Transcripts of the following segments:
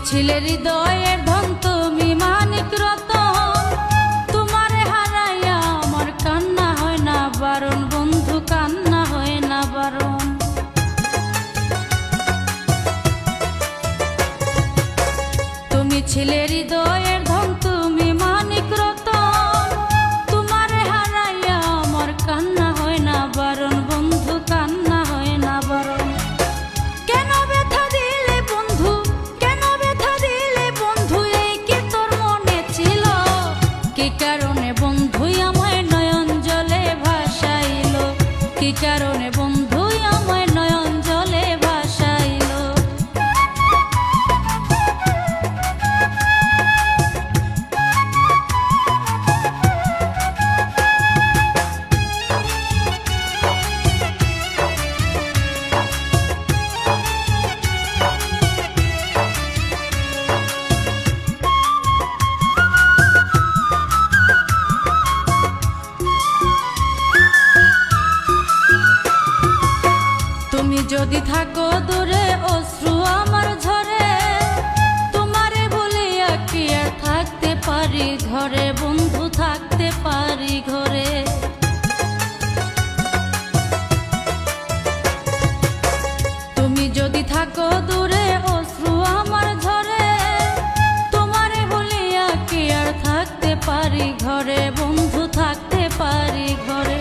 ছিলে হৃদয়ের ধন, তুমি মানিক রতন। তোমারে হারাইয়া আমার কান্না হয় না বারণ, বন্ধু কান্না হয় না বারণ। তুমি ছিলে হৃদয়ের ধন, তুমি মানিক রতন। তোমারে হারাইয়া আমার কান্না হয় না বারণ, বন্ধু কান্না হয় না বারণ। কেন ব্যথা দিলে বন্ধু, কেন ব্যথা দিলে বন্ধু, এই কি তোর মনে ছিল? কি কারণে বন্ধু আমায় নয়ন জলে ভাসাইল? কি কারণে বন্ধু আমায় নয়ন জলে ভাসাইল? তুমি যদি থাকো দূরে অশ্রু আমার ঝরে, তোমারে বলিয়া কি আর থাকতে পারি ঘরে, বন্ধু থাকতে পারি ঘরে। তুমি যদি থাকো দূরে অশ্রু আমার ঝরে, তোমারে বলিয়া কি আর থাকতে পারি ঘরে, বন্ধু থাকতে পারি ঘরে।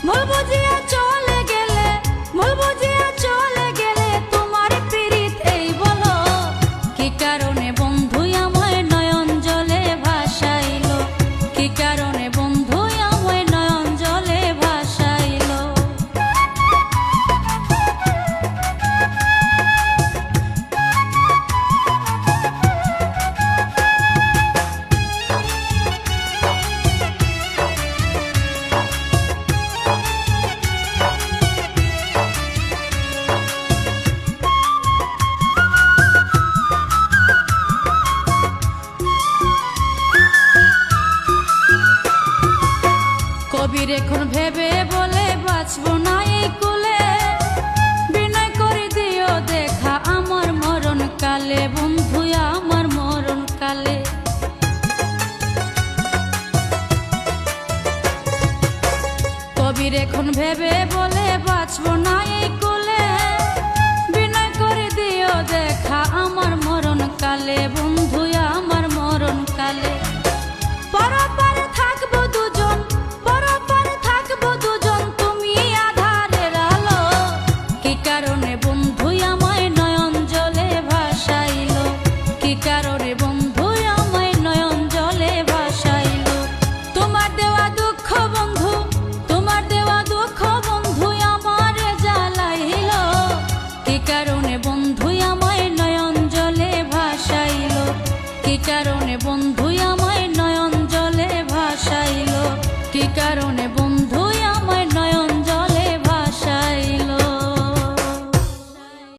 ভুল বুঝিয়া চলে গেলে, ভুল বুঝিয়া চলে গেলে, তোমার পীড়িত এই বলো। কি কারণে বন্ধু আমায় নয়ন জলে ভাসাইল? কি কারণে বন্ধু আমায় নয়ন জলে ভাসাইল? কবির এখন ভেবে বলে বাঁচবো না এই কুলে, বিনয় করে দিও দেখা আমার মরণ কালে, বন্ধু আমার মরণ কালে। কবির এখন ভেবে বলে বাঁচবো না এই কুলে, বিনয় করে দিও দেখা আমার মরণ কালে, বন্ধু আমার মরণ কালে। পরপারে থাকবো দুজন, পরপারে থাকবো দুজন, তুমি আধারের আলো। কি কারণে বন্ধু আমায় নয়ন জলে ভাসাইল? কি কারণে বন্ধু আমায় নয়ন জলে ভাসাইল? তোমার দেওয়া দুঃখ বন্ধু, তোমার দেওয়া দুঃখ বন্ধু আমার জ্বালাইল। কি কারণে বন্ধু আমায় নয়ন জলে ভাসাইল? কি কারণে বন্ধু আমায় নয়ন জলে ভাসাইল? কি কারণে